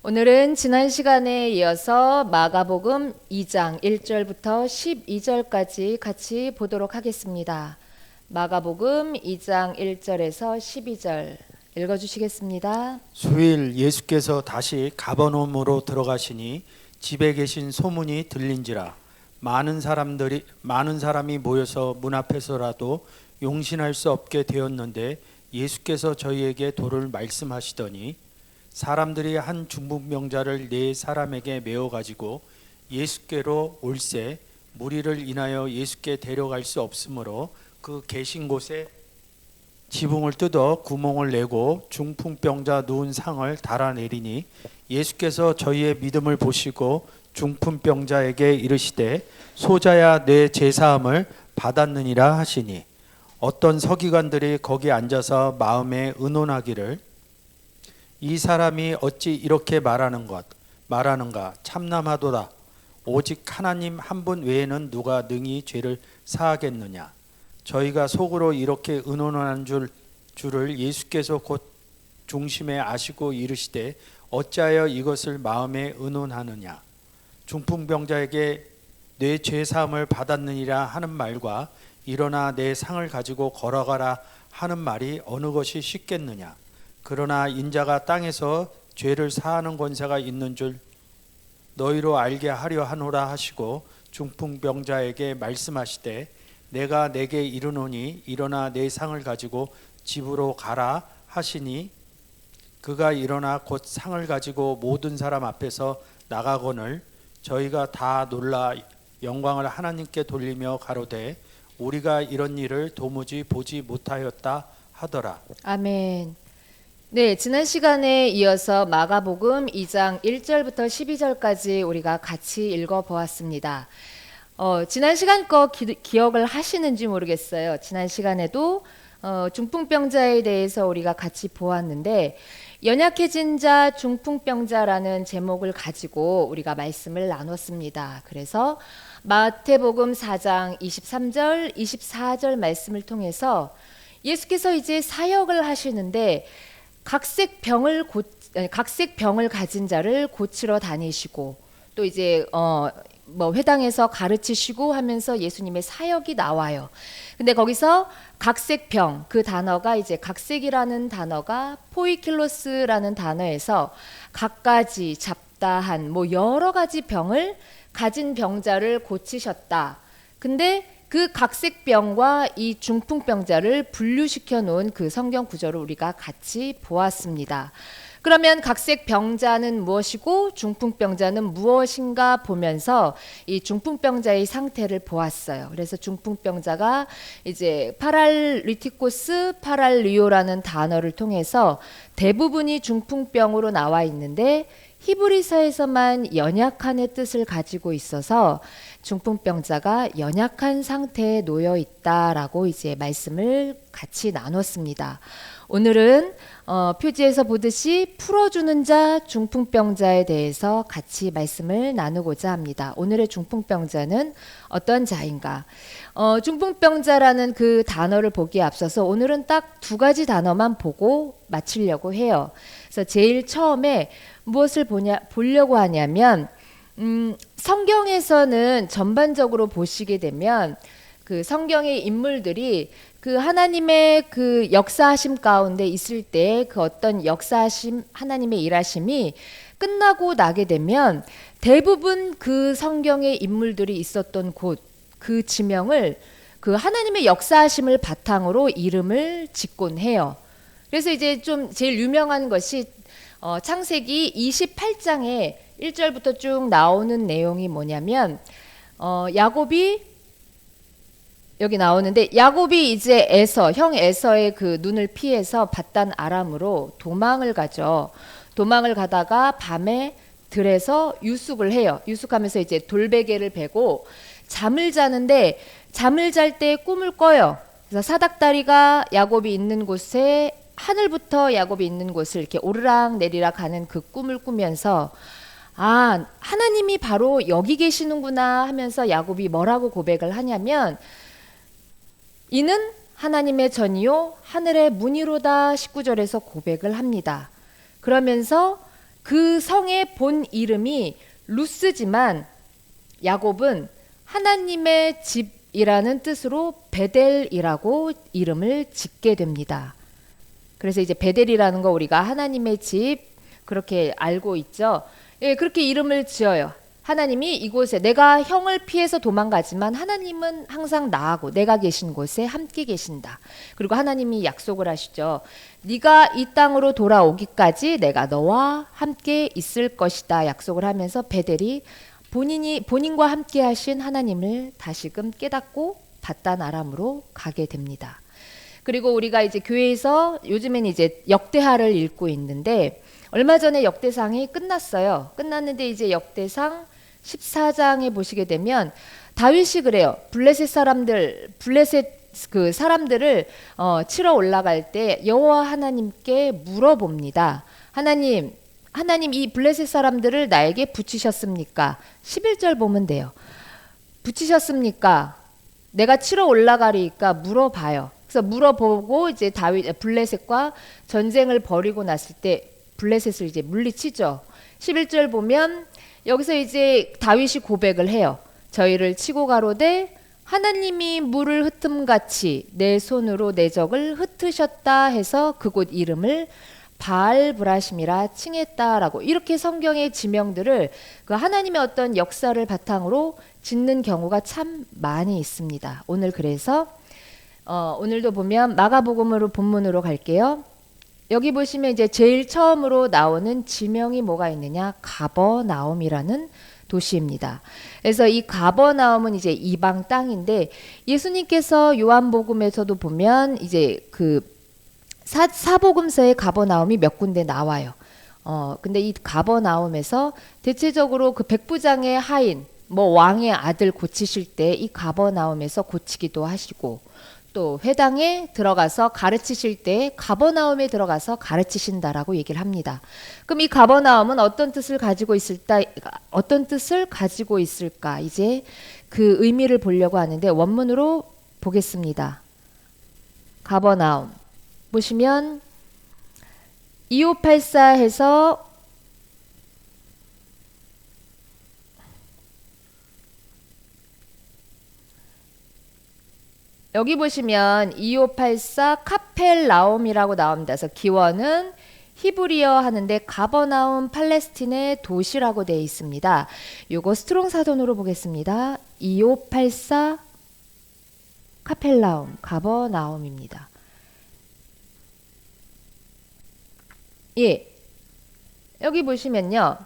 오늘은 지난 시간에 이어서 마가복음 2장 1절부터 12절까지 같이 보도록 하겠습니다. 마가복음 2장 1절에서 12절 읽어주시겠습니다. 수일 예수께서 다시 가버나움으로 들어가시니 집에 계신 소문이 들린지라 많은 사람이 모여서 문 앞에서라도 용신할 수 없게 되었는데 예수께서 저희에게 도를 말씀하시더니 사람들이 한 중풍병자를 네 사람에게 메어 가지고 예수께로 올세 무리를 인하여 예수께 데려갈 수 없으므로 그 계신 곳에 지붕을 뜯어 구멍을 내고 중풍병자 누운 상을 달아내리니 예수께서 저희의 믿음을 보시고 중풍병자에게 이르시되 소자야 내 제사함을 받았느니라 하시니 어떤 서기관들이 거기 앉아서 마음에 의논하기를 이 사람이 어찌 이렇게 말하는가 참남하도다. 오직 하나님 한 분 외에는 누가 능히 죄를 사하겠느냐. 저희가 속으로 이렇게 의논하는 줄을 예수께서 곧 중심에 아시고 이르시되 어찌하여 이것을 마음에 의논하느냐. 중풍병자에게 내 죄사함을 받았느니라 하는 말과 일어나 내 상을 가지고 걸어가라 하는 말이 어느 것이 쉽겠느냐. 그러나 인자가 땅에서 죄를 사하는 권세가 있는 줄 너희로 알게 하려 하노라 하시고 중풍병자에게 말씀하시되 내가 내게 이르노니 일어나 내 상을 가지고 집으로 가라 하시니 그가 일어나 곧 상을 가지고 모든 사람 앞에서 나가거늘 저희가 다 놀라 영광을 하나님께 돌리며 가로되 우리가 이런 일을 도무지 보지 못하였다 하더라. 아멘. 네, 지난 시간에 이어서 마가복음 2장 1절부터 12절까지 우리가 같이 읽어보았습니다. 지난 시간 거 기억을 하시는지 모르겠어요. 지난 시간에도 중풍병자에 대해서 우리가 같이 보았는데 연약해진 자 중풍병자라는 제목을 가지고 우리가 말씀을 나눴습니다. 그래서 마태복음 4장 23절, 24절 말씀을 통해서 예수께서 이제 사역을 하시는데 각색 병을 가진 자를 고치러 다니시고 또 이제 회당에서 가르치시고 하면서 예수님의 사역이 나와요. 근데 거기서 각색병 그 단어가 이제 각색이라는 단어가 포이킬로스라는 단어에서 각가지 잡다한 여러 가지 병을 가진 병자를 고치셨다. 근데 그 각색병과 이 중풍병자를 분류시켜 놓은 그 성경 구절을 우리가 같이 보았습니다. 그러면 각색병자는 무엇이고 중풍병자는 무엇인가 보면서 이 중풍병자의 상태를 보았어요. 그래서 중풍병자가 이제 파랄리티코스, 파랄리오라는 단어를 통해서 대부분이 중풍병으로 나와 있는데 히브리서에서만 연약한의 뜻을 가지고 있어서 중풍병자가 연약한 상태에 놓여 있다라고 이제 말씀을 같이 나눴습니다. 오늘은 표지에서 보듯이 풀어주는 자 중풍병자에 대해서 같이 말씀을 나누고자 합니다. 오늘의 중풍병자는 어떤 자인가? 중풍병자라는 그 단어를 보기에 앞서서 오늘은 딱 두 가지 단어만 보고 마치려고 해요. 그래서 제일 처음에 무엇을 보려고 하냐면 성경에서는 전반적으로 보시게 되면 그 성경의 인물들이 그 하나님의 그 역사하심 가운데 있을 때 그 어떤 역사하심 하나님의 일하심이 끝나고 나게 되면 대부분 그 성경의 인물들이 있었던 곳 그 지명을 그 하나님의 역사하심을 바탕으로 이름을 짓곤 해요. 그래서 이제 좀 제일 유명한 것이 창세기 28장에 1절부터 쭉 나오는 내용이 뭐냐면 야곱이 여기 나오는데 야곱이 이제 형 에서의 그 눈을 피해서 받단 아람으로 도망을 가죠. 도망을 가다가 밤에 들에서 유숙을 해요. 유숙하면서 이제 돌베개를 베고 잠을 자는데 잠을 잘 때 꿈을 꿔요. 그래서 사닥다리가 야곱이 있는 곳에 하늘부터 야곱이 있는 곳을 이렇게 오르락 내리락 하는 그 꿈을 꾸면서 하나님이 바로 여기 계시는구나 하면서 야곱이 뭐라고 고백을 하냐면 이는 하나님의 전이요 하늘의 문이로다 19절에서 고백을 합니다. 그러면서 그 성의 본 이름이 루스지만 야곱은 하나님의 집이라는 뜻으로 베델이라고 이름을 짓게 됩니다. 그래서 이제 베델이라는 거 우리가 하나님의 집 그렇게 알고 있죠. 예, 그렇게 이름을 지어요. 하나님이 이곳에 내가 형을 피해서 도망가지만 하나님은 항상 나하고 내가 계신 곳에 함께 계신다. 그리고 하나님이 약속을 하시죠. 네가 이 땅으로 돌아오기까지 내가 너와 함께 있을 것이다. 약속을 하면서 베델이 본인과 함께 하신 하나님을 다시금 깨닫고 바단 아람으로 가게 됩니다. 그리고 우리가 이제 교회에서 요즘에는 이제 역대하를 읽고 있는데 얼마 전에 역대상이 끝났어요. 끝났는데 이제 역대상 14장에 보시게 되면 다윗이 그래요. 블레셋 그 사람들을 치러 올라갈 때 여호와 하나님께 물어봅니다. 하나님 이 블레셋 사람들을 나에게 붙이셨습니까? 11절 보면 돼요. 붙이셨습니까? 내가 치러 올라가리니까 물어봐요. 그래서 물어보고 이제 블레셋과 전쟁을 벌이고 났을 때 블레셋을 이제 물리치죠. 11절 보면 여기서 이제 다윗이 고백을 해요. 저희를 치고 가로되 하나님이 물을 흩음같이 내 손으로 내 적을 흩으셨다 해서 그곳 이름을 바알브라심이라 칭했다라고 이렇게 성경의 지명들을 그 하나님의 어떤 역사를 바탕으로 짓는 경우가 참 많이 있습니다. 오늘 그래서 오늘도 보면 마가복음으로 본문으로 갈게요. 여기 보시면 이제 제일 처음으로 나오는 지명이 뭐가 있느냐? 가버나움이라는 도시입니다. 그래서 이 가버나움은 이제 이방 땅인데 예수님께서 요한복음에서도 보면 이제 그 사복음서에 가버나움이 몇 군데 나와요. 근데 이 가버나움에서 대체적으로 그 백부장의 하인, 뭐 왕의 아들 고치실 때 이 가버나움에서 고치기도 하시고 또 회당에 들어가서 가르치실 때 가버나움에 들어가서 가르치신다라고 얘기를 합니다. 그럼 이 가버나움은 어떤 뜻을 가지고 있을까? 이제 그 의미를 보려고 하는데 원문으로 보겠습니다. 가버나움 보시면 2584 해서 여기 보시면 2584 카펠나움이라고 나옵니다. 그래서 기원은 히브리어 하는데 가버나움 팔레스틴의 도시라고 되어 있습니다. 요거 스트롱 사전으로 보겠습니다. 2584 카펠나움 가버나움입니다. 예, 여기 보시면요.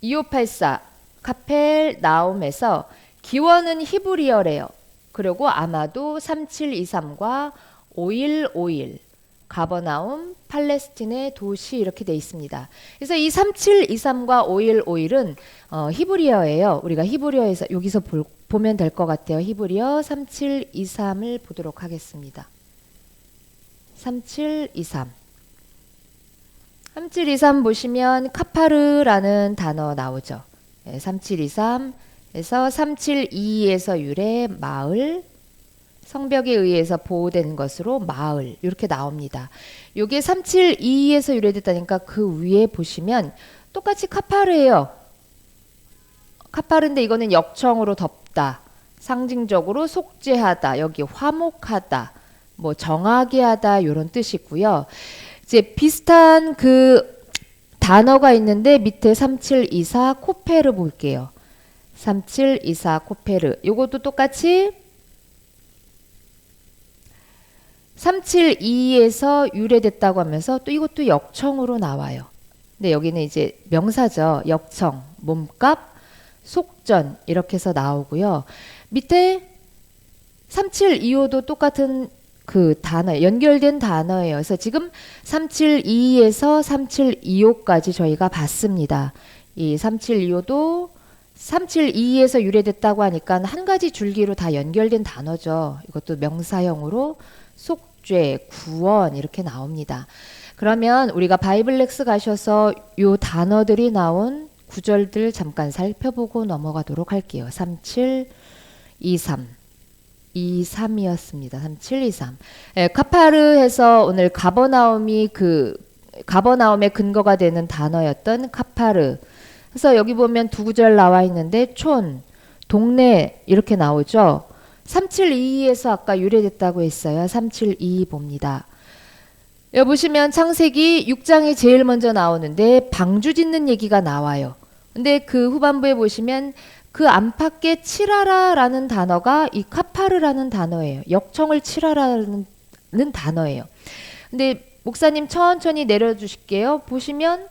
2584 카펠나움에서 기원은 히브리어래요. 그리고 아마도 3723과 5151 가버나움 팔레스틴의 도시 이렇게 돼 있습니다. 그래서 이 3723과 5151은 히브리어예요. 우리가 히브리어에서 여기서 보면 될 것 같아요. 히브리어 3723을 보도록 하겠습니다. 3723 보시면 카파르라는 단어 나오죠. 3723에서 372에서 유래 마을, 성벽에 의해서 보호된 것으로 마을 이렇게 나옵니다. 요게 372에서 유래됐다니까 그 위에 보시면 똑같이 카파르예요. 카파르인데 이거는 역청으로 덮다, 상징적으로 속죄하다, 여기 화목하다, 뭐 정하게 하다 이런 뜻이고요. 이제 비슷한 그 단어가 있는데 밑에 3724 코페르 볼게요. 3724 코페르 요것도 똑같이 372에서 유래됐다고 하면서 또 이것도 역청으로 나와요. 근데 여기는 이제 명사죠. 역청, 몸값, 속전 이렇게 해서 나오고요. 밑에 3725도 똑같은 그 단어, 연결된 단어예요. 그래서 지금 372에서 3725까지 저희가 봤습니다. 이 3725도 372에서 유래됐다고 하니까 한 가지 줄기로 다 연결된 단어죠. 이것도 명사형으로 속죄, 구원 이렇게 나옵니다. 그러면 우리가 바이블렉스 가셔서 요 단어들이 나온 구절들 잠깐 살펴보고 넘어가도록 할게요. 3723 23이었습니다. 3723. 예, 카파르에서 오늘 가버나움이 그 가버나움의 근거가 되는 단어였던 카파르. 그래서 여기 보면 두 구절 나와 있는데 촌, 동네 이렇게 나오죠. 3722에서 아까 유래됐다고 했어요. 3722 봅니다. 여기 보시면 창세기 6장이 제일 먼저 나오는데 방주 짓는 얘기가 나와요. 근데 그 후반부에 보시면 그 안팎에 칠하라라는 단어가 이 카파르라는 단어예요. 역청을 칠하라는 단어예요. 근데 목사님 천천히 내려주실게요. 보시면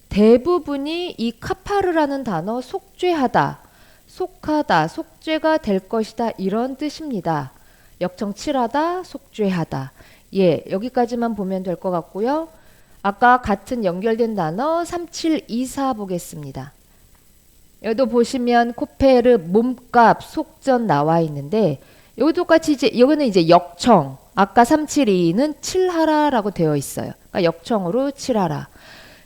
대부분이 이 카파르라는 단어 속죄하다, 속하다, 속죄가 될 것이다 이런 뜻입니다. 역청 칠하다, 속죄하다. 예, 여기까지만 보면 될 것 같고요. 아까 같은 연결된 단어 3724 보겠습니다. 여기도 보시면 코페르 몸값 속전 나와 있는데 여기 똑같이 여기는 이제 역청. 아까 372는 칠하라라고 되어 있어요. 그러니까 역청으로 칠하라.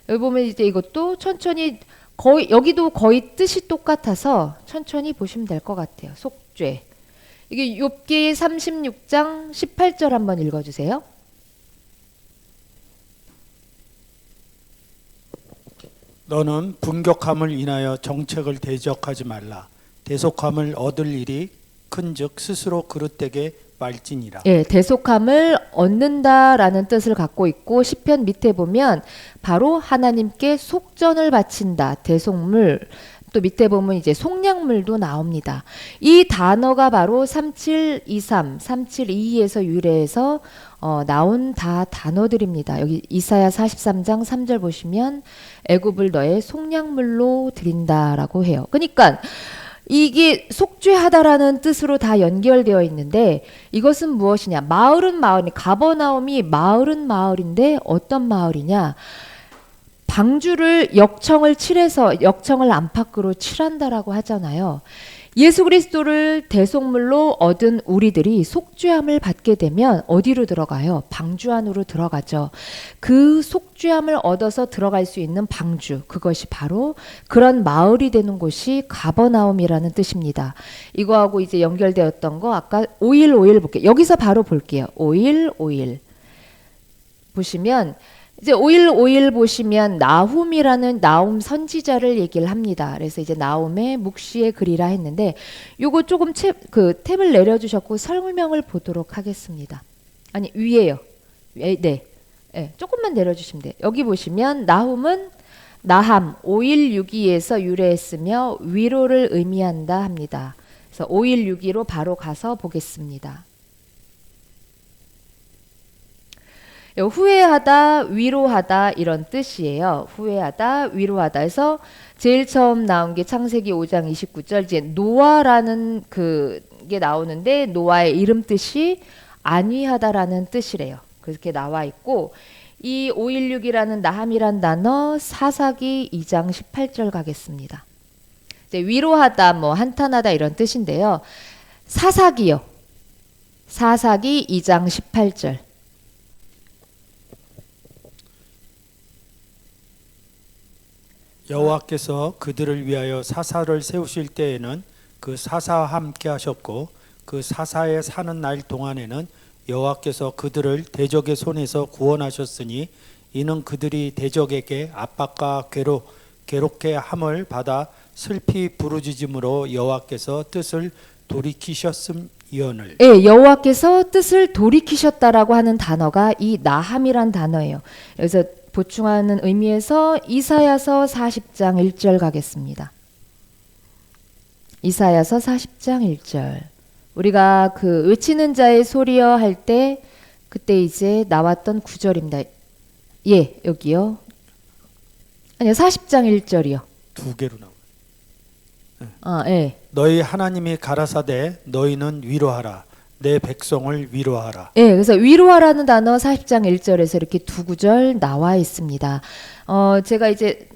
여기 보면 이제 이것도 천천히 거의 여기도 거의 뜻이 똑같아서 천천히 보시면 될 것 같아요. 속죄. 이게 욥기 36장 18절 한번 읽어주세요. 너는 분격함을 인하여 정책을 대적하지 말라. 대속함을 얻을 일이 큰즉 스스로 그릇되게 말지니라. 예, 대속함을 얻는다라는 뜻을 갖고 있고 시편 밑에 보면 바로 하나님께 속전을 바친다. 대속물. 또 밑에 보면 이제 속량물도 나옵니다. 이 단어가 바로 3723, 3722에서 유래해서 나온 다 단어들입니다. 여기 이사야 43장 3절 보시면 애굽을 너의 속량물로 드린다라고 해요. 그러니까 이게 속죄하다라는 뜻으로 다 연결되어 있는데 이것은 무엇이냐? 마을은 마을, 가버나움이 마을은 마을인데 어떤 마을이냐? 방주를 역청을 칠해서 역청을 안팎으로 칠한다라고 하잖아요. 예수 그리스도를 대속물로 얻은 우리들이 속죄함을 받게 되면 어디로 들어가요? 방주 안으로 들어가죠. 그 속죄함을 얻어서 들어갈 수 있는 방주, 그것이 바로 그런 마을이 되는 곳이 가버나움이라는 뜻입니다. 이거하고 이제 연결되었던 거 아까 5.1 볼게요. 여기서 바로 볼게요. 5.1 보시면 이제 5.1 보시면 나훔이라는 나훔 선지자를 얘기를 합니다. 그래서 이제 나훔의 묵시의 글이라 했는데 요거 조금 탭을 내려주셨고 설명을 보도록 하겠습니다. 아니 위에요. 네. 조금만 내려주시면 돼요. 여기 보시면 나훔은 나함 5.162에서 유래했으며 위로를 의미한다 합니다. 그래서 5.162로 바로 가서 보겠습니다. 후회하다, 위로하다 이런 뜻이에요. 후회하다, 위로하다. 해서 제일 처음 나온 게 창세기 5장 29절 이제 노아라는 그게 나오는데 노아의 이름 뜻이 안위하다라는 뜻이래요. 그렇게 나와 있고 이 5.16이라는 나함이란 단어 사사기 2장 18절 가겠습니다. 이제 위로하다, 뭐 한탄하다 이런 뜻인데요. 사사기요. 사사기 2장 18절. 여호와께서 그들을 위하여 사사를 세우실 때에는 그 사사와 함께 하셨고 그 사사에 사는 날 동안에는 여호와께서 그들을 대적의 손에서 구원하셨으니 이는 그들이 대적에게 압박과 괴롭게 함을 받아 슬피 부르짖음으로 여호와께서 뜻을 돌이키셨음이오늘. 예, 여호와께서 뜻을 돌이키셨다라고 하는 단어가 이 나함이란 단어예요. 그래서 보충하는 의미에서 이사야서 40장 1절 가겠습니다. 이사야서 40장 1절. 우리가 그 외치는 자의 소리여 할 때 그때 이제 나왔던 구절입니다. 예, 여기요. 아니요, 40장 1절이요. 두 개로 나와요. 아, 예. 너희 하나님이 가라사대 너희는 위로하라. 내 백성을 위로하라. 예, 그래서 위로하라는 단어 40장 1절에서 이렇게 두 구절 나와 있습니다. 제가 이제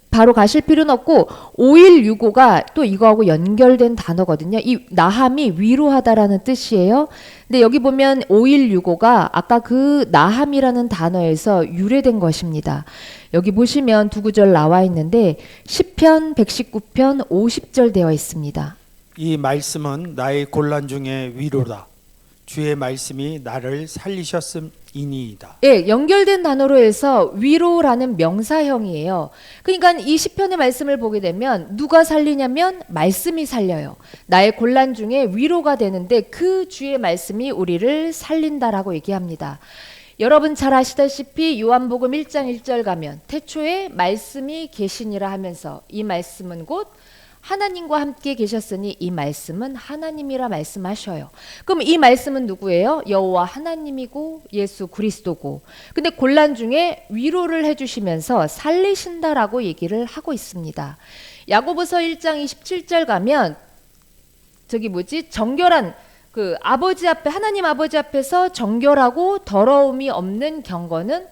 바로 가실 필요는 없고 5165가 또 이거하고 연결된 단어거든요. 이 나함이 위로하다라는 뜻이에요. 근데 여기 보면 5165가 아까 그 나함이라는 단어에서 유래된 것입니다. 여기 보시면 두 구절 나와 있는데 시편 119편 50절 되어 있습니다. 이 말씀은 나의 곤란 중에 위로다. 주의 말씀이 나를 살리셨음이니이다. 예, 연결된 단어로 해서 위로라는 명사형이에요. 그러니까 이 시편의 말씀을 보게 되면 누가 살리냐면 말씀이 살려요. 나의 곤란 중에 위로가 되는데 그 주의 말씀이 우리를 살린다라고 얘기합니다. 여러분 잘 아시다시피 요한복음 1장 1절 가면 태초에 말씀이 계시니라 하면서 이 말씀은 곧 하나님과 함께 계셨으니 이 말씀은 하나님이라 말씀하셔요. 그럼 이 말씀은 누구예요? 여호와 하나님이고 예수 그리스도고. 근데 곤란 중에 위로를 해주시면서 살리신다라고 얘기를 하고 있습니다. 야고보서 1장 27절 가면 정결한 그 아버지 앞에 하나님 아버지 앞에서 정결하고 더러움이 없는 경건은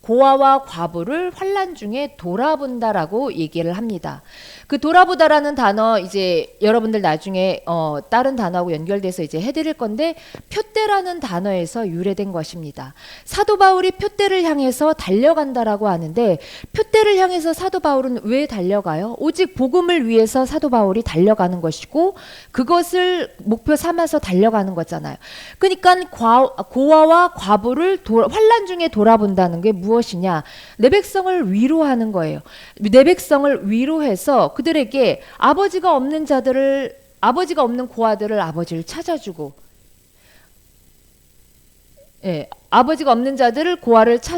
고아와 과부를 환난 중에 돌아본다라고 얘기를 합니다. 그 돌아보다라는 단어 이제 여러분들 나중에 다른 단어하고 연결돼서 이제 해드릴 건데 표대라는 단어에서 유래된 것입니다. 사도 바울이 표대를 향해서 달려간다라고 하는데 표대를 향해서 사도 바울은 왜 달려가요? 오직 복음을 위해서 사도 바울이 달려가는 것이고 그것을 목표 삼아서 달려가는 거잖아요. 그러니까 고아와 과부를 환난 중에 돌아본다는 게 무엇이냐? 내 백성을 위로하는 거예요. 내 백성을 위로해서 그들에게 아버지가 없는 고아들을 아버지를 찾아주고, 예, 아버지가 없는 자들을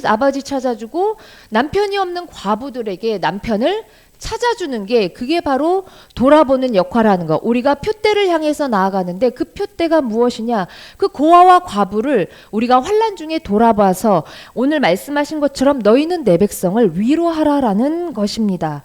아버지 찾아주고, 남편이 없는 과부들에게 남편을 찾아주는 게 그게 바로 돌아보는 역할을 하는 거. 우리가 표대를 향해서 나아가는데 그 표대가 무엇이냐? 그 고아와 과부를 우리가 환난 중에 돌아봐서 오늘 말씀하신 것처럼 너희는 내 백성을 위로하라라는 것입니다.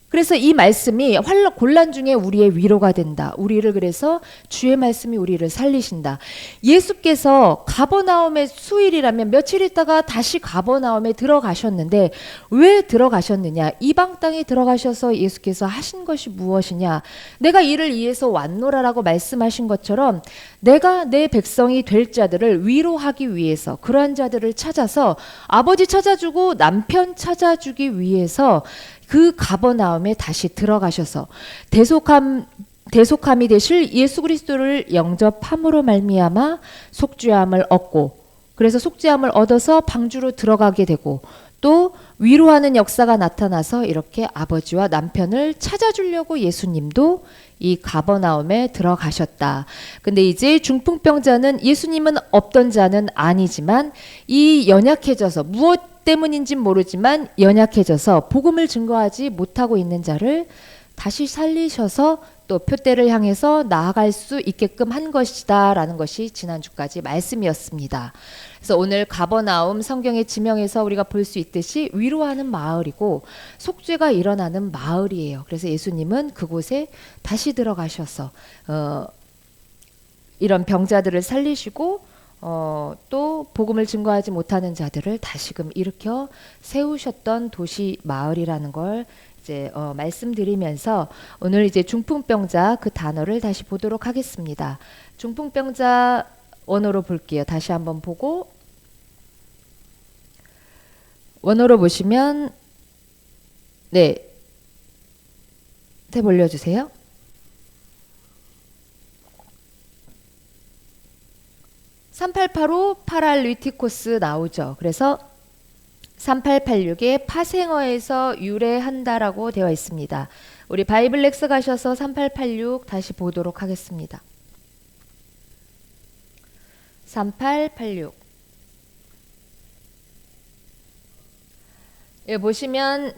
그래서 이 말씀이 곤란 중에 우리의 위로가 된다. 우리를 그래서 주의 말씀이 우리를 살리신다. 예수께서 가버나움에 수일이라면 며칠 있다가 다시 가버나움에 들어가셨는데 왜 들어가셨느냐? 이방 땅에 들어가셔서 예수께서 하신 것이 무엇이냐? 내가 이를 위해서 왔노라라고 말씀하신 것처럼 내가 내 백성이 될 자들을 위로하기 위해서 그러한 자들을 찾아서 아버지 찾아주고 남편 찾아주기 위해서 그 가버나움에 다시 들어가셔서 대속함이 되실 예수 그리스도를 영접함으로 말미암아 속죄함을 얻고 그래서 속죄함을 얻어서 방주로 들어가게 되고 또 위로하는 역사가 나타나서 이렇게 아버지와 남편을 찾아주려고 예수님도 이 가버나움에 들어가셨다. 근데 이제 중풍병자는 예수님은 없던 자는 아니지만 이 연약해져서 무엇 때문인진 모르지만 연약해져서 복음을 증거하지 못하고 있는 자를 다시 살리셔서 또 표대를 향해서 나아갈 수 있게끔 한 것이다 라는 것이 지난주까지 말씀이었습니다. 그래서 오늘 가버나움 성경의 지명에서 우리가 볼 수 있듯이 위로하는 마을이고 속죄가 일어나는 마을이에요. 그래서 예수님은 그곳에 다시 들어가셔서 이런 병자들을 살리시고 또 복음을 증거하지 못하는 자들을 다시금 일으켜 세우셨던 도시 마을이라는 걸 이제 말씀드리면서 오늘 이제 중풍병자 그 단어를 다시 보도록 하겠습니다. 중풍병자 원어로 볼게요. 다시 한번 보고 원어로 보시면 네, 탭 올려주세요. 3885 파랄리티코스 나오죠. 그래서 3886의 파생어에서 유래한다라고 되어 있습니다. 우리 바이블렉스 가셔서 3886 다시 보도록 하겠습니다. 3886 예, 보시면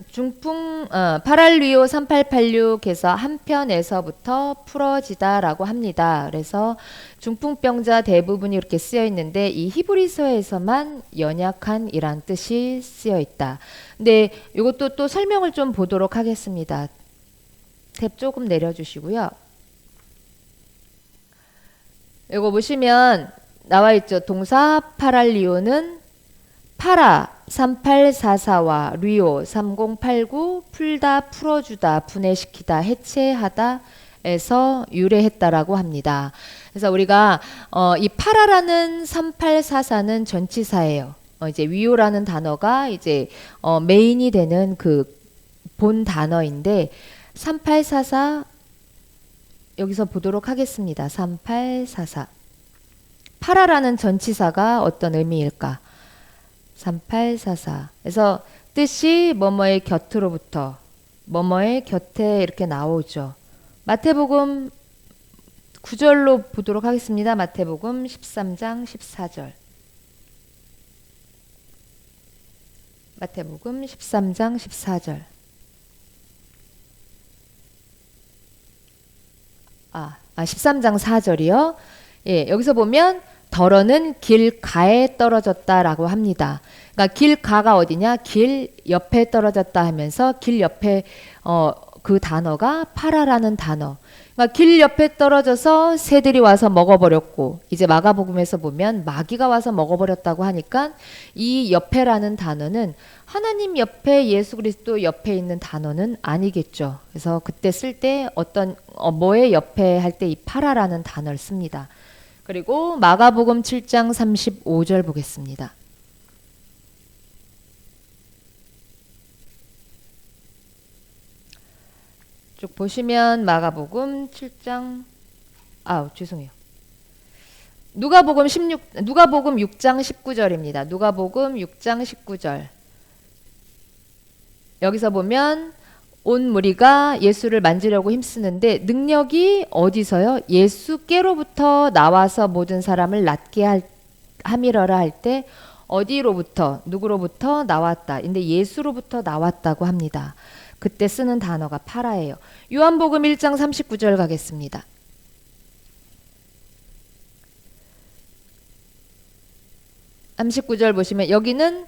파랄리오 3886에서 한편에서부터 풀어지다라고 합니다. 그래서 중풍병자 대부분이 이렇게 쓰여 있는데 이 히브리서에서만 연약한 이란 뜻이 쓰여 있다. 근데 이것도 또 설명을 좀 보도록 하겠습니다. 탭 조금 내려주시고요. 이거 보시면 나와 있죠. 동사 파랄리오는 파라 3844와 리오 3089 풀다 풀어주다 분해시키다 해체하다 에서 유래했다라고 합니다. 그래서 우리가 이 파라라는 3844는 전치사예요. 이제 위오라는 단어가 이제 메인이 되는 그 본 단어인데 3844 여기서 보도록 하겠습니다. 3844 파라라는 전치사가 어떤 의미일까? 3844. 그래서 뜻이 뭐뭐의 곁으로부터, 뭐뭐의 곁에 이렇게 나오죠. 마태복음 9절로 보도록 하겠습니다. 마태복음 13장 14절. 마태복음 13장 14절. 13장 4절이요. 예, 여기서 보면 덜어는 길가에 떨어졌다라고 합니다. 그러니까 길가가 어디냐? 길 옆에 떨어졌다 하면서 길 옆에 그 단어가 파라라는 단어. 그러니까 길 옆에 떨어져서 새들이 와서 먹어버렸고, 이제 마가복음에서 보면 마귀가 와서 먹어버렸다고 하니까 이 옆에라는 단어는 하나님 옆에, 예수 그리스도 옆에 있는 단어는 아니겠죠. 그래서 그때 쓸 때 어떤 뭐의 옆에 할 때 이 파라라는 단어를 씁니다. 그리고 마가복음 7장 35절 보겠습니다. 쭉 보시면 마가복음 7장 죄송해요. 누가복음 6장 19절입니다. 누가복음 6장 19절. 여기서 보면 온 무리가 예수를 만지려고 힘쓰는데 능력이 어디서요? 예수께로부터 나와서 모든 사람을 낫게 함이러라 할 때 어디로부터, 누구로부터 나왔다. 근데 예수로부터 나왔다고 합니다. 그때 쓰는 단어가 파라예요. 요한복음 1장 39절 가겠습니다. (39절) 보시면 여기는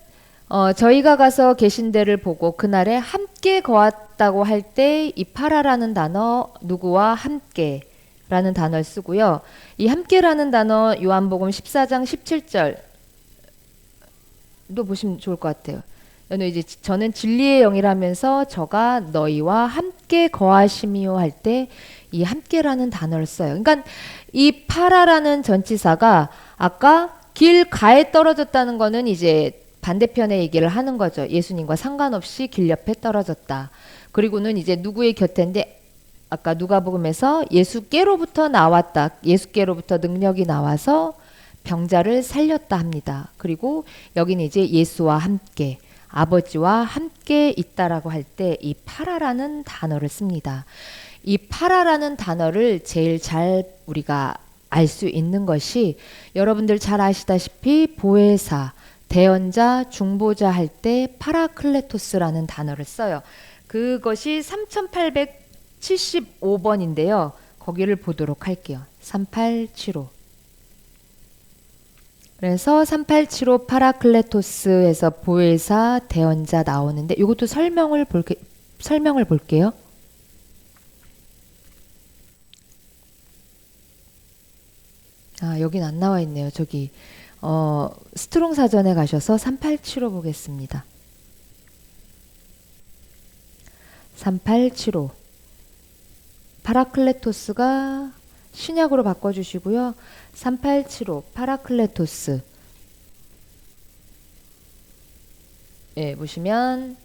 저희가 가서 계신 데를 보고 그날에 함께 거했다고 할 때 이 파라라는 단어, 누구와 함께 라는 단어를 쓰고요. 이 함께라는 단어 요한복음 14장 17절도 보시면 좋을 것 같아요. 저는 진리의 영이라면서 저가 너희와 함께 거하심이요 할 때 이 함께라는 단어를 써요. 그러니까 이 파라라는 전치사가 아까 길가에 떨어졌다는 거는 이제 반대편의 얘기를 하는 거죠. 예수님과 상관없이 길 옆에 떨어졌다. 그리고는 이제 누구의 곁인데 아까 누가복음에서 예수께로부터 나왔다. 예수께로부터 능력이 나와서 병자를 살렸다 합니다. 그리고 여기는 이제 예수와 함께, 아버지와 함께 있다라고 할 때 이 파라라는 단어를 씁니다. 이 파라라는 단어를 제일 잘 우리가 알 수 있는 것이 여러분들 잘 아시다시피 보혜사, 대언자, 중보자 할 때 파라클레토스라는 단어를 써요. 그것이 3875번인데요. 거기를 보도록 할게요. 3875. 그래서 3875 파라클레토스에서 보혜사, 대언자 나오는데 이것도 설명을 볼게요. 여긴 안 나와 있네요. 저기 스트롱 사전에 가셔서 3875 보겠습니다. 3875 파라클레토스가 신약으로 바꿔주시고요. 3875 파라클레토스. 예, 보시면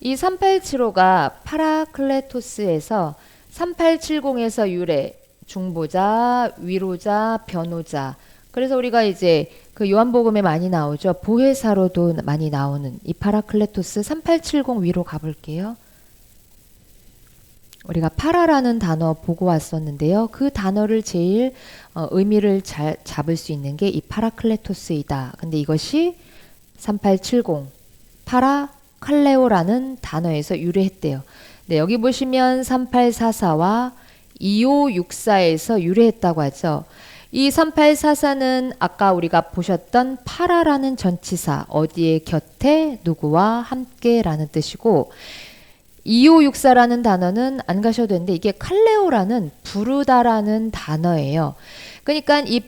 이 3875가 파라클레토스에서 3870에서 유래, 중보자, 위로자, 변호자. 그래서 우리가 이제 그 요한복음에 많이 나오죠. 보혜사로도 많이 나오는 이 파라클레토스 3870 위로 가볼게요. 우리가 파라라는 단어 보고 왔었는데요. 그 단어를 제일 의미를 잘 잡을 수 있는 게 이 파라클레토스이다. 근데 이것이 3870 파라칼레오라는 단어에서 유래했대요. 네, 여기 보시면 3844와 2564에서 유래했다고 하죠. 이 3844는 아까 우리가 보셨던 파라라는 전치사, 어디에 곁에 누구와 함께라는 뜻이고 2564라는 단어는 안 가셔도 되는데 이게 칼레오라는 부르다라는 단어예요. 그러니까 이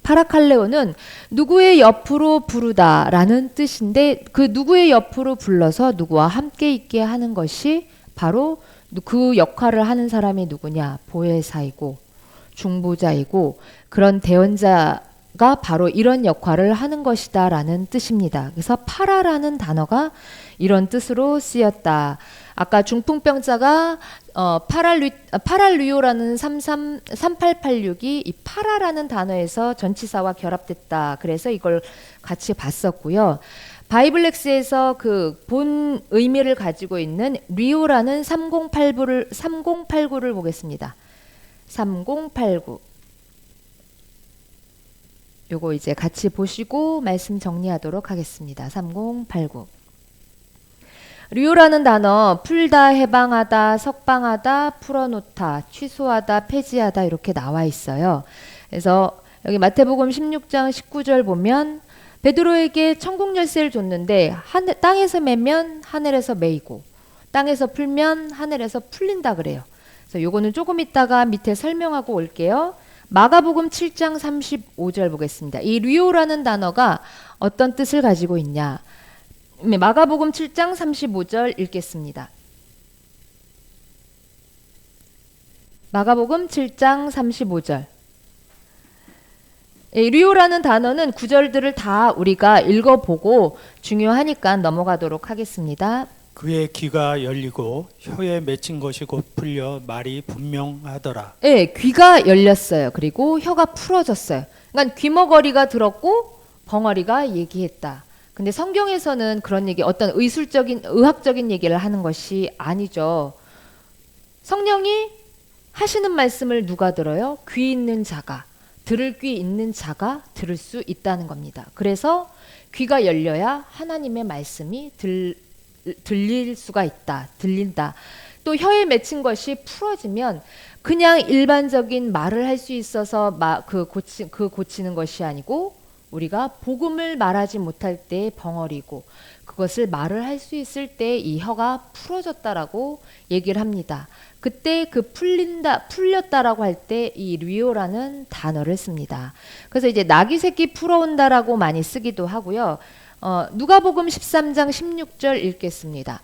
파라칼레오는 누구의 옆으로 부르다라는 뜻인데 그 누구의 옆으로 불러서 누구와 함께 있게 하는 것이 바로 그 역할을 하는 사람이 누구냐? 보혜사이고 중보자이고 그런 대언자가 바로 이런 역할을 하는 것이다 라는 뜻입니다. 그래서 파라라는 단어가 이런 뜻으로 쓰였다. 아까 중풍병자가 파랄류오라는 3886이 이 파라라는 단어에서 전치사와 결합됐다. 그래서 이걸 같이 봤었고요. 바이블렉스에서 그 본 의미를 가지고 있는 리오라는 3089를 보겠습니다. 3089. 요거 이제 같이 보시고 말씀 정리하도록 하겠습니다. 3089. 류라는 단어 풀다, 해방하다, 석방하다, 풀어놓다, 취소하다, 폐지하다 이렇게 나와 있어요. 그래서 여기 마태복음 16장 19절 보면 베드로에게 천국 열쇠를 줬는데 땅에서 매면 하늘에서 매이고 땅에서 풀면 하늘에서 풀린다 그래요. 그래서 요거는 조금 있다가 밑에 설명하고 올게요. 마가복음 7장 35절 보겠습니다. 이 류라는 단어가 어떤 뜻을 가지고 있냐? 마가복음 7장 35절 읽겠습니다. 마가복음 7장 35절. 류라는 단어는 구절들을 다 우리가 읽어보고 중요하니까 넘어가도록 하겠습니다. 그의 귀가 열리고 혀에 맺힌 것이 곧 풀려 말이 분명하더라. 네, 귀가 열렸어요. 그리고 혀가 풀어졌어요. 그러니까 귀머거리가 들었고 벙어리가 얘기했다. 근데 성경에서는 그런 얘기, 어떤 의학적인 얘기를 하는 것이 아니죠. 성령이 하시는 말씀을 누가 들어요? 귀 있는 자가, 들을 귀 있는 자가 들을 수 있다는 겁니다. 그래서 귀가 열려야 하나님의 말씀이 들릴 수가 있다. 들린다. 또 혀에 맺힌 것이 풀어지면 그냥 일반적인 말을 할 수 있어서 고치는 것이 아니고 우리가 복음을 말하지 못할 때 벙어리고 그것을 말을 할 수 있을 때 이 혀가 풀어졌다라고 얘기를 합니다. 그때 그 풀렸다라고 할 때 이 류오라는 단어를 씁니다. 그래서 이제 나귀 새끼 풀어온다라고 많이 쓰기도 하고요. 누가복음 13장 16절 읽겠습니다.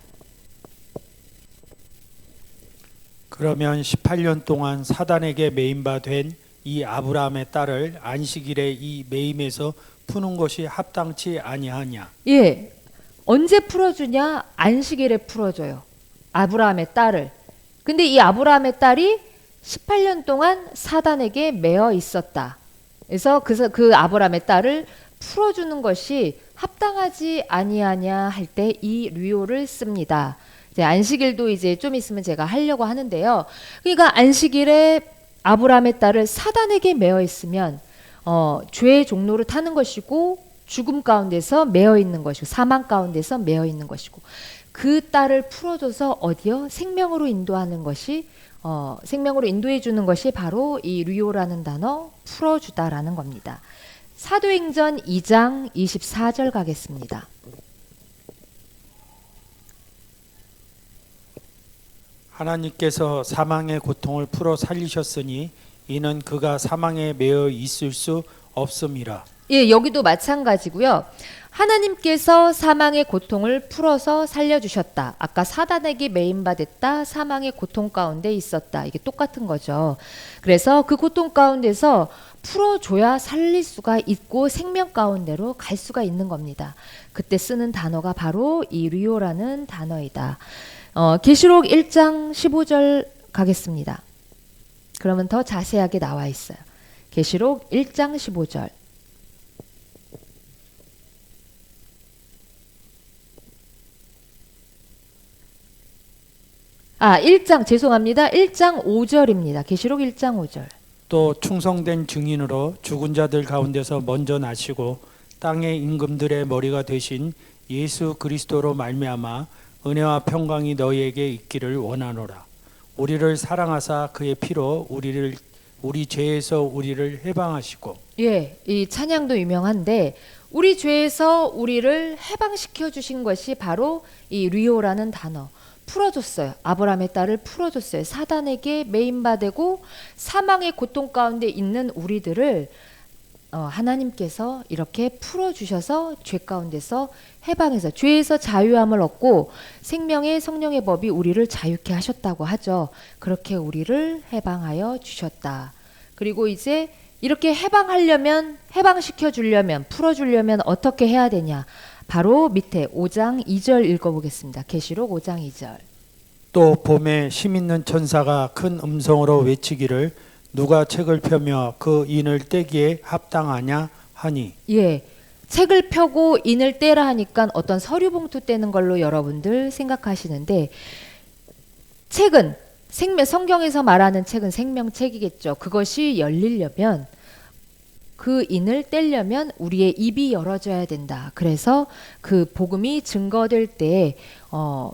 그러면 18년 동안 사단에게 매인 바 된 이 아브라함의 딸을 안식일에 이 매임에서 푸는 것이 합당치 아니하냐? 예, 언제 풀어주냐? 안식일에 풀어줘요. 아브라함의 딸을. 근데 이 아브라함의 딸이 18년 동안 사단에게 매어 있었다. 그래서 그 아브라함의 딸을 풀어주는 것이 합당하지 아니하냐 할 때 이 류오를 씁니다. 이제 안식일도 이제 좀 있으면 제가 하려고 하는데요. 그러니까 안식일에 아브라함의 딸을 사단에게 매어 있으면 죄의 종로를 타는 것이고 죽음 가운데서 매어 있는 것이고 사망 가운데서 매어 있는 것이고 그 딸을 풀어줘서 어디요? 생명으로 인도하는 것이 생명으로 인도해 주는 것이 바로 이 류오라는 단어 풀어주다라는 겁니다. 사도행전 2장 24절 가겠습니다. 하나님께서 사망의 고통을 풀어 살리셨으니 이는 그가 사망에 매여 있을 수 없음이라. 예, 여기도 마찬가지고요. 하나님께서 사망의 고통을 풀어서 살려주셨다. 아까 사단에게 매인받았다. 사망의 고통 가운데 있었다. 이게 똑같은 거죠. 그래서 그 고통 가운데서 풀어줘야 살릴 수가 있고 생명 가운데로 갈 수가 있는 겁니다. 그때 쓰는 단어가 바로 이 류오라는 단어이다. 계시록 1장 15절 가겠습니다. 그러면 더 자세하게 나와 있어요. 계시록 1장 15절. 1장 죄송합니다. 1장 5절입니다. 계시록 1장 5절. 또 충성된 증인으로 죽은 자들 가운데서 먼저 나시고 땅의 임금들의 머리가 되신 예수 그리스도로 말미암아 은혜와 평강이 너희에게 있기를 원하노라. 우리를 사랑하사 그의 피로 우리 죄에서 우리를 해방하시고. 예, 이 찬양도 유명한데 우리 죄에서 우리를 해방시켜 주신 것이 바로 이 류오라는 단어. 풀어줬어요. 아브라함의 딸을 풀어줬어요. 사단에게 매인받고 사망의 고통 가운데 있는 우리들을 하나님께서 이렇게 풀어주셔서 죄 가운데서 해방해서 죄에서 자유함을 얻고 생명의 성령의 법이 우리를 자유케 하셨다고 하죠. 그렇게 우리를 해방하여 주셨다. 그리고 이제 이렇게 해방시켜 주려면 풀어주려면 어떻게 해야 되냐. 바로 밑에 5장 2절 읽어보겠습니다. 계시록 5장 2절. 또 봄에 힘있는 천사가 큰 음성으로 외치기를 누가 책을 펴며 그 인을 떼기에 합당하냐 하니. 예. 책을 펴고 인을 떼라 하니까 어떤 서류 봉투 떼는 걸로 여러분들 생각하시는데, 책은 성경에서 말하는 책은 생명책이겠죠. 그것이 열리려면, 그 인을 떼려면 우리의 입이 열어져야 된다. 그래서 그 복음이 증거될 때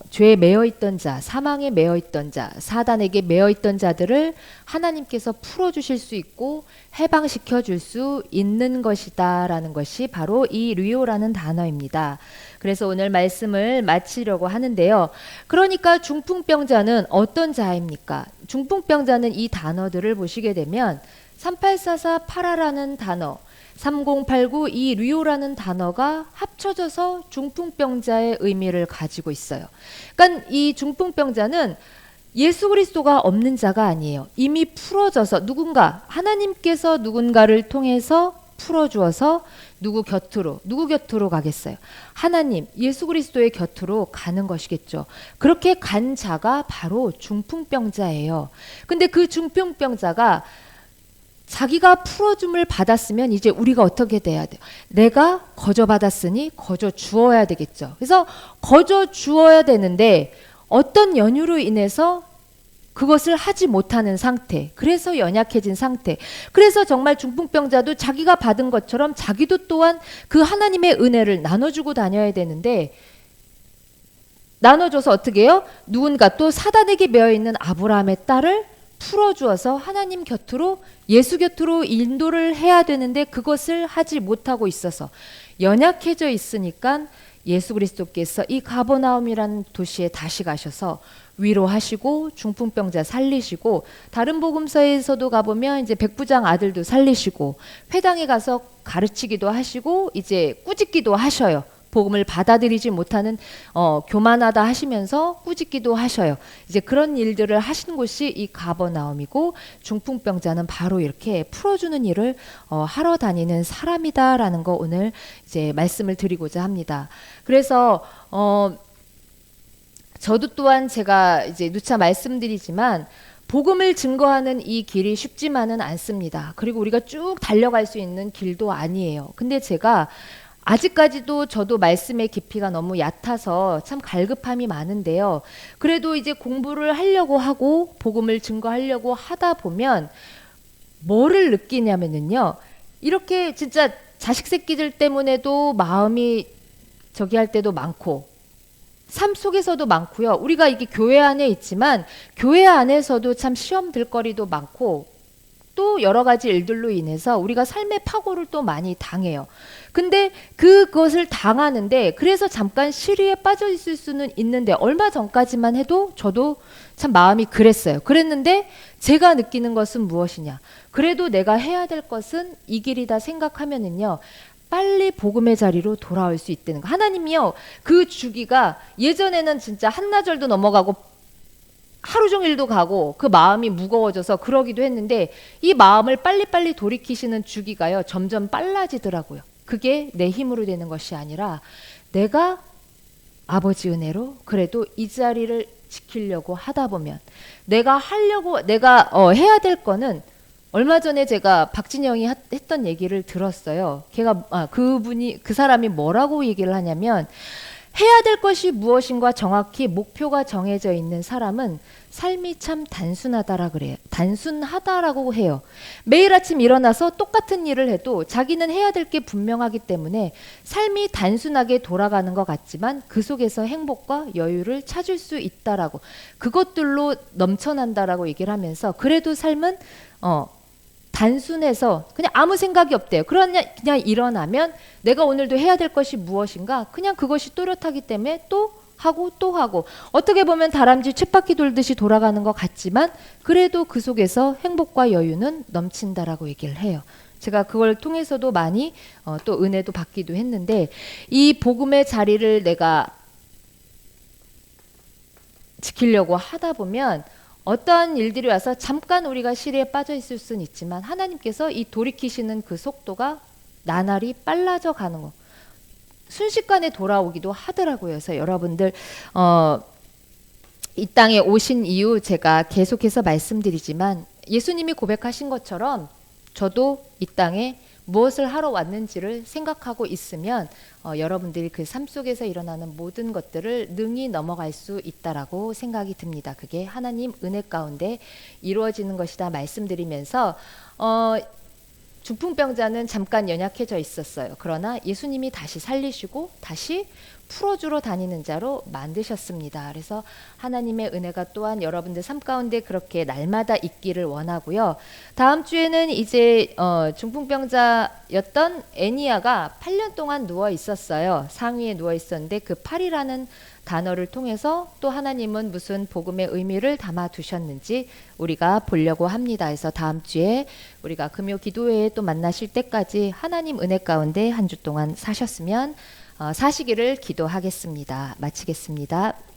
죄에 매여 있던 자, 사망에 매여 있던 자, 사단에게 매여 있던 자들을 하나님께서 풀어 주실 수 있고 해방시켜 줄 수 있는 것이다라는 것이 바로 이 류오라는 단어입니다. 그래서 오늘 말씀을 마치려고 하는데요. 그러니까 중풍병자는 어떤 자입니까? 중풍병자는 이 단어들을 보시게 되면 3844 파라라는 단어, 3089 이 류오라는 단어가 합쳐져서 중풍병자의 의미를 가지고 있어요. 그러니까 이 중풍병자는 예수 그리스도가 없는 자가 아니에요. 이미 풀어져서 하나님께서 누군가를 통해서 풀어주어서 누구 곁으로 가겠어요? 하나님, 예수 그리스도의 곁으로 가는 것이겠죠. 그렇게 간 자가 바로 중풍병자예요. 근데 그 중풍병자가 자기가 풀어줌을 받았으면 이제 우리가 어떻게 돼야 돼요? 내가 거저 받았으니 거저 주어야 되겠죠. 그래서 거저 주어야 되는데 어떤 연유로 인해서 그것을 하지 못하는 상태, 그래서 연약해진 상태, 그래서 정말 중풍병자도 자기가 받은 것처럼 자기도 또한 그 하나님의 은혜를 나눠주고 다녀야 되는데, 나눠줘서 어떻게 해요? 누군가 또 사단에게 매여있는 아브라함의 딸을 풀어주어서 하나님 곁으로, 예수 곁으로 인도를 해야 되는데 그것을 하지 못하고 있어서 연약해져 있으니까 예수 그리스도께서 이 가버나움이라는 도시에 다시 가셔서 위로하시고 중풍병자 살리시고, 다른 복음서에서도 가보면 이제 백부장 아들도 살리시고 회당에 가서 가르치기도 하시고 이제 꾸짖기도 하셔요. 복음을 받아들이지 못하는 교만하다 하시면서 꾸짖기도 하셔요. 이제 그런 일들을 하신 곳이 이 가버나움이고, 중풍병자는 바로 이렇게 풀어주는 일을 하러 다니는 사람이다라는 거 오늘 이제 말씀을 드리고자 합니다. 그래서 저도 또한 제가 이제 누차 말씀드리지만 복음을 증거하는 이 길이 쉽지만은 않습니다. 그리고 우리가 쭉 달려갈 수 있는 길도 아니에요. 근데 제가 아직까지도 저도 말씀의 깊이가 너무 얕아서 참 갈급함이 많은데요. 그래도 이제 공부를 하려고 하고 복음을 증거하려고 하다 보면 뭐를 느끼냐면은요. 이렇게 진짜 자식 새끼들 때문에도 마음이 저기 할 때도 많고 삶 속에서도 많고요. 우리가 이게 교회 안에 있지만 교회 안에서도 참 시험 들거리도 많고 또 여러 가지 일들로 인해서 우리가 삶의 파고를 또 많이 당해요. 근데 그것을 당하는데 그래서 잠깐 시리에 빠져 있을 수는 있는데 얼마 전까지만 해도 저도 참 마음이 그랬어요. 그랬는데 제가 느끼는 것은 무엇이냐? 그래도 내가 해야 될 것은 이 길이다 생각하면은요. 빨리 복음의 자리로 돌아올 수 있다는 거. 하나님이요. 그 주기가 예전에는 진짜 한나절도 넘어가고 하루 종일도 가고 그 마음이 무거워져서 그러기도 했는데 이 마음을 빨리빨리 돌이키시는 주기가요. 점점 빨라지더라고요. 그게 내 힘으로 되는 것이 아니라 내가 아버지 은혜로 그래도 이 자리를 지키려고 하다 보면 내가 해야 될 거는 얼마 전에 제가 박진영이 했던 얘기를 들었어요. 그 사람이 뭐라고 얘기를 하냐면 해야 될 것이 무엇인가 정확히 목표가 정해져 있는 사람은 삶이 참 단순하다라고 해요. 매일 아침 일어나서 똑같은 일을 해도 자기는 해야 될 게 분명하기 때문에 삶이 단순하게 돌아가는 것 같지만 그 속에서 행복과 여유를 찾을 수 있다라고, 그것들로 넘쳐난다라고 얘기를 하면서 그래도 삶은 단순해서 그냥 아무 생각이 없대요. 그냥 일어나면 내가 오늘도 해야 될 것이 무엇인가 그냥 그것이 또렷하기 때문에 또 하고 어떻게 보면 다람쥐 쳇바퀴 돌듯이 돌아가는 것 같지만 그래도 그 속에서 행복과 여유는 넘친다라고 얘기를 해요. 제가 그걸 통해서도 많이 또 은혜도 받기도 했는데 이 복음의 자리를 내가 지키려고 하다 보면 어떠한 일들이 와서 잠깐 우리가 시리에 빠져 있을 수는 있지만 하나님께서 이 돌이키시는 그 속도가 나날이 빨라져 가는 거. 순식간에 돌아오기도 하더라고요. 그래서 여러분들 이 땅에 오신 이유 제가 계속해서 말씀드리지만 예수님이 고백하신 것처럼 저도 이 땅에 무엇을 하러 왔는지를 생각하고 있으면 여러분들이 그 삶 속에서 일어나는 모든 것들을 능히 넘어갈 수 있다라고 생각이 듭니다. 그게 하나님 은혜 가운데 이루어지는 것이다 말씀드리면서 중풍병자는 잠깐 연약해져 있었어요. 그러나 예수님이 다시 살리시고 다시 풀어주러 다니는 자로 만드셨습니다. 그래서 하나님의 은혜가 또한 여러분들 삶 가운데 그렇게 날마다 있기를 원하고요. 다음 주에는 이제 중풍병자였던 애니아가 8년 동안 누워 있었어요. 상위에 누워 있었는데 그 8이라는 단어를 통해서 또 하나님은 무슨 복음의 의미를 담아 두셨는지 우리가 보려고 합니다. 그래서 다음 주에 우리가 금요 기도회에 또 만나실 때까지 하나님 은혜 가운데 한 주 동안 사셨으면 사시기를 기도하겠습니다. 마치겠습니다.